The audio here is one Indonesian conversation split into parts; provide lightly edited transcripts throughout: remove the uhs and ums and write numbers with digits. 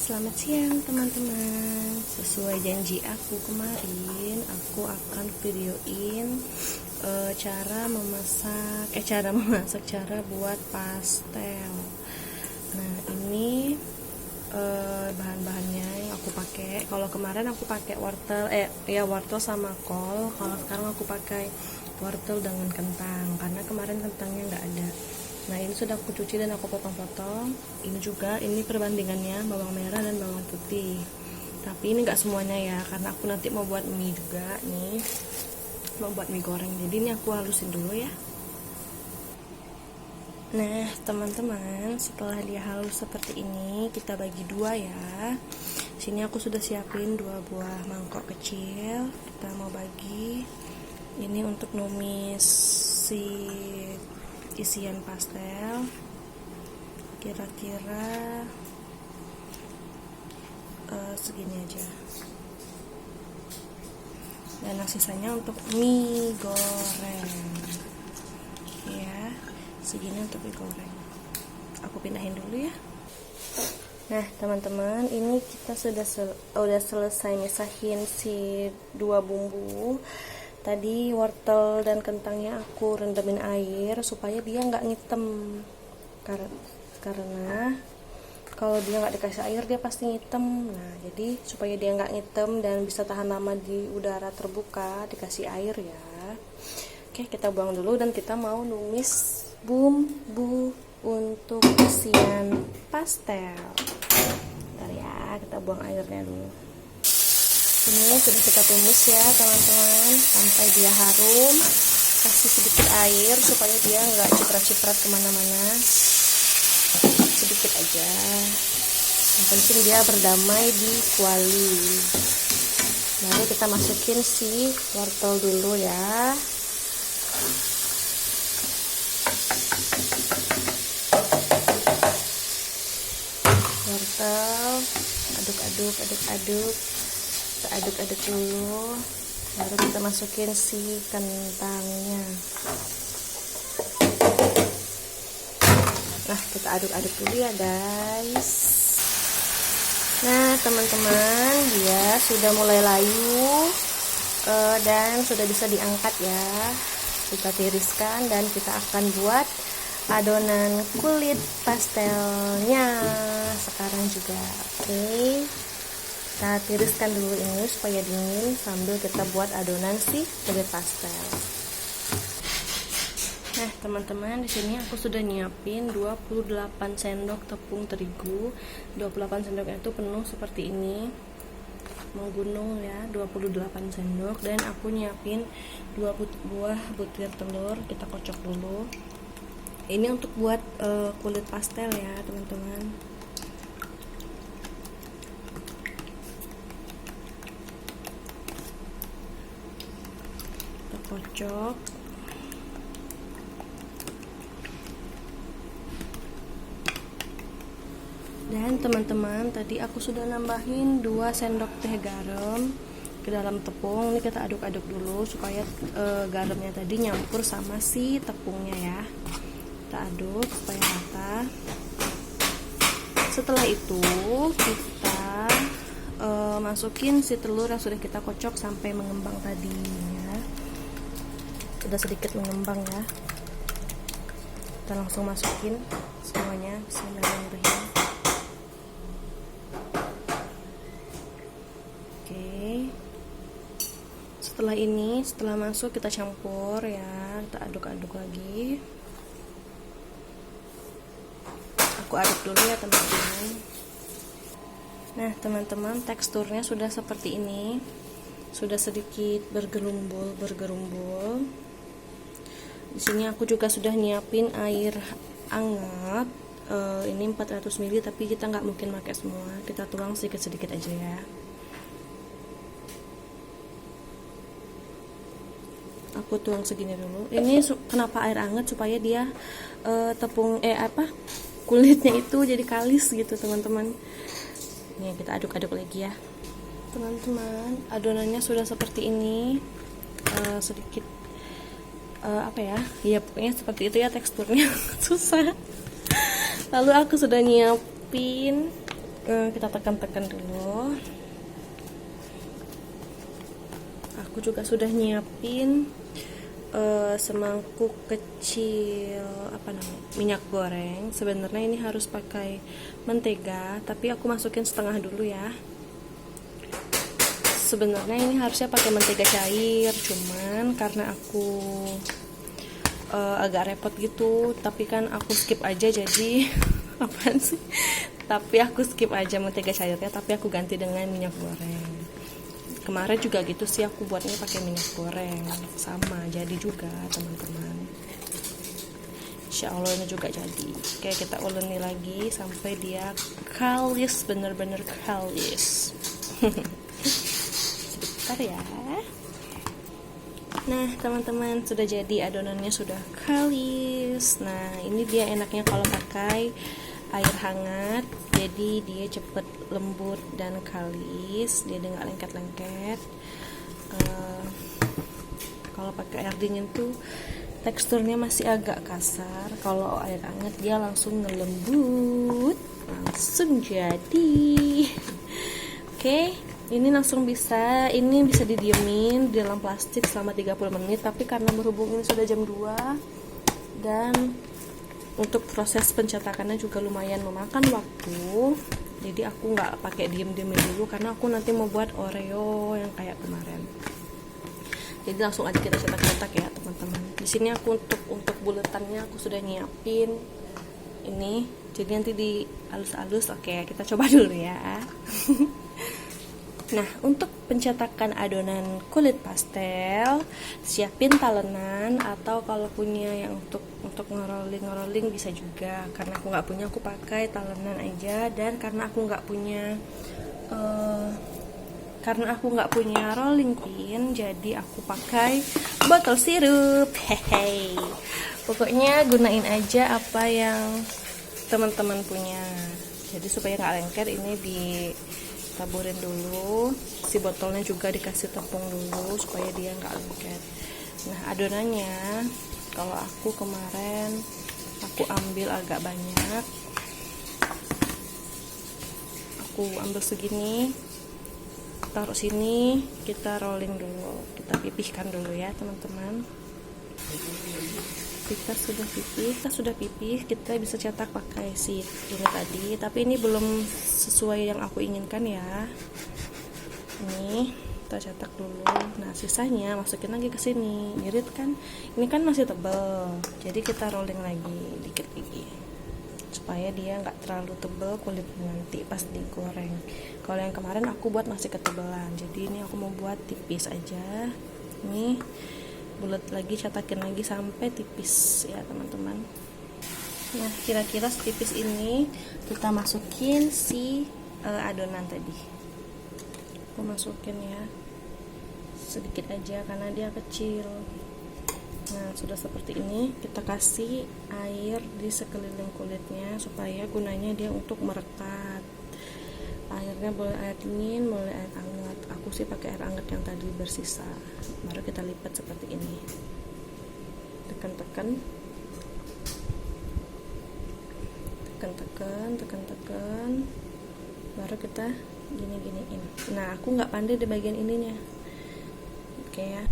Selamat siang teman-teman. Sesuai janji aku kemarin, aku akan videoin cara buat pastel. Nah, ini bahan-bahannya yang aku pakai. Kalau kemarin aku pakai wortel sama kol. Kalau sekarang aku pakai wortel dengan kentang karena kemarin kentangnya nggak ada. Nah, ini sudah aku cuci dan aku potong-potong. Ini perbandingannya bawang merah dan bawang putih. Tapi ini nggak semuanya ya, karena aku nanti mau buat mie juga nih. Mau buat mie goreng. Jadi ini aku halusin dulu ya. Nah, teman-teman, setelah dia halus seperti ini, kita bagi dua ya. Sini aku sudah siapin 2 buah mangkok kecil. Kita mau bagi. Ini untuk numis isian pastel, kira-kira segini aja. Dan sisanya untuk mie goreng ya, segini untuk mie goreng. Aku pindahin dulu ya. Nah teman-teman, ini kita sudah selesai misahin si 2 bumbu. Tadi wortel dan kentangnya aku rendamin air supaya dia nggak ngitem, karena kalau dia nggak dikasih air dia pasti ngitem. Nah, jadi supaya dia nggak ngitem dan bisa tahan lama di udara terbuka, dikasih air ya. Oke, kita buang dulu dan kita mau numis bumbu untuk isian pastel. Bentar ya, kita buang airnya dulu. Ini sudah kita tumis ya teman-teman sampai dia harum. Kasih sedikit air supaya dia nggak ciprat-ciprat kemana-mana, sedikit aja. Yang penting dia berdamai di kuali. Baru kita masukin si wortel dulu ya. Wortel, aduk-aduk. Kita aduk-aduk dulu, baru kita masukin si kentangnya. Nah, kita aduk-aduk dulu ya guys. Nah teman-teman, dia sudah mulai layu dan sudah bisa diangkat ya. Kita tiriskan dan kita akan buat adonan kulit pastelnya sekarang juga. Oke. Kita tiriskan dulu ini supaya dingin sambil kita buat adonan si kulit pastel. Nah, teman-teman, di sini aku sudah nyiapin 28 sendok tepung terigu. 28 sendoknya itu penuh seperti ini. Menggunung ya, 28 sendok, dan aku nyiapin 2 buah butir telur. Kita kocok dulu. Ini untuk buat kulit pastel ya, teman-teman. Kocok. Dan teman-teman, tadi aku sudah nambahin 2 sendok teh garam ke dalam tepung. Ini kita aduk-aduk dulu supaya garamnya tadi nyampur sama si tepungnya ya. Kita aduk supaya rata. Setelah itu kita masukin si telur yang sudah kita kocok sampai mengembang tadi ya. Sudah sedikit mengembang ya. Kita langsung masukin semuanya. Bismillahirrahmanirrahim. Oke. Setelah masuk kita campur ya. Kita aduk-aduk lagi. Aku aduk dulu ya teman-teman. Nah teman-teman, teksturnya sudah seperti ini. Sudah sedikit bergerumbul. Di sini aku juga sudah nyiapin air hangat. Ini 400 ml, tapi kita nggak mungkin pakai semua. Kita tuang sedikit-sedikit aja ya. Aku tuang segini dulu. Ini kenapa air hangat? Supaya dia kulitnya itu jadi kalis gitu teman-teman. Nih kita aduk-aduk lagi ya. Teman-teman, adonannya sudah seperti ini. Sedikit ya pokoknya seperti itu ya teksturnya. Susah. Lalu aku sudah nyiapin Kita tekan-tekan dulu. Aku juga sudah nyiapin semangkuk kecil minyak goreng. Sebenarnya ini harus pakai mentega, tapi aku masukin setengah dulu ya. Sebenarnya ini harusnya pakai mentega cair, cuman karena aku agak repot gitu, tapi kan aku skip aja jadi apaan sih? Tapi aku skip aja mentega cairnya, tapi aku ganti dengan minyak goreng. Kemarin juga gitu sih, aku buatnya pakai minyak goreng, sama jadi juga teman-teman. Insya Allah ini juga jadi. Oke, kita uleni lagi sampai dia kalis, bener-bener kalis. Sebentar ya. Nah teman-teman, sudah jadi, adonannya sudah kalis. Nah ini dia enaknya kalau pakai air hangat, jadi dia cepet lembut dan kalis, dia nggak lengket-lengket. Kalau pakai air dingin tuh teksturnya masih agak kasar, kalau air hangat dia langsung ngelembut, langsung jadi. Oke, ini langsung bisa, ini bisa didiemin di dalam plastik selama 30 menit, tapi karena berhubung ini sudah jam 2 dan untuk proses pencetakannya juga lumayan memakan waktu, jadi aku nggak pakai diem-diemin dulu karena aku nanti mau buat Oreo yang kayak kemarin. Jadi langsung aja kita cetak-cetak ya teman-teman. Di sini aku untuk buletannya aku sudah nyiapin ini, jadi nanti di halus-halus. Oke, kita coba dulu ya. Nah, untuk pencetakan adonan kulit pastel, siapin talenan, atau kalau punya yang untuk ngeroling bisa juga. Karena aku nggak punya, aku pakai talenan aja. Dan karena aku nggak punya rolling pin, jadi aku pakai botol sirup. Hehe. Pokoknya gunain aja apa yang teman-teman punya. Jadi supaya nggak lengket, ini ditaburin dulu, si botolnya juga dikasih tepung dulu supaya dia nggak lengket. Nah adonannya, kalau aku kemarin aku ambil agak banyak, aku ambil segini, taruh sini, kita rolling dulu, kita pipihkan dulu ya teman-teman. Kita sudah pipih, kita bisa cetak pakai si ini tadi, tapi ini belum sesuai yang aku inginkan ya. Ini kita cetak dulu. Nah sisanya masukin lagi ke sini, irit kan, ini kan masih tebal, jadi kita rolling lagi dikit lagi supaya dia nggak terlalu tebal kulitnya nanti pas digoreng. Kalau yang kemarin aku buat masih ketebalan, jadi ini aku mau buat tipis aja. Ini bulat lagi, cetakin lagi sampai tipis ya teman-teman. Nah kira-kira setipis ini kita masukin si adonan tadi. Aku masukin ya sedikit aja karena dia kecil. Nah sudah seperti ini, kita kasih air di sekeliling kulitnya supaya gunanya dia untuk merekat. Airnya boleh air dingin, boleh air hangat. Aku sih pakai air hangat yang tadi bersisa. Baru kita lipat seperti ini. Tekan-tekan, baru kita gini-giniin. Nah aku nggak pandai di bagian ininya. Oke ya.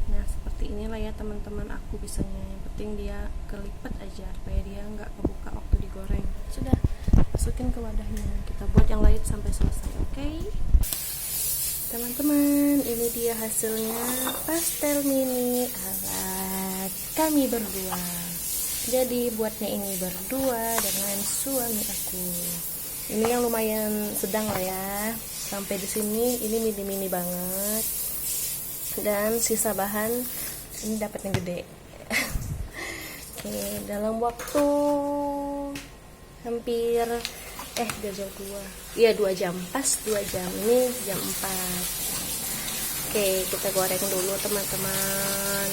Nah seperti inilah ya teman-teman aku bisanya. Yang penting dia kelipat aja supaya dia nggak kebuka waktu digoreng. Sudah, masukin ke wadahnya. Kita buat yang lain sampai selesai. Oke teman-teman, ini dia hasilnya pastel mini ala kami berdua. Jadi buatnya ini berdua dengan suami aku. Ini yang lumayan sedang lah ya. Sampai di sini ini mini-mini banget. Dan sisa bahan ini dapatnya gede. Oke, dalam waktu hampir udah jam 2. Iya 2 jam, pas 2 jam. Ini jam 4. Oke, kita goreng dulu teman-teman.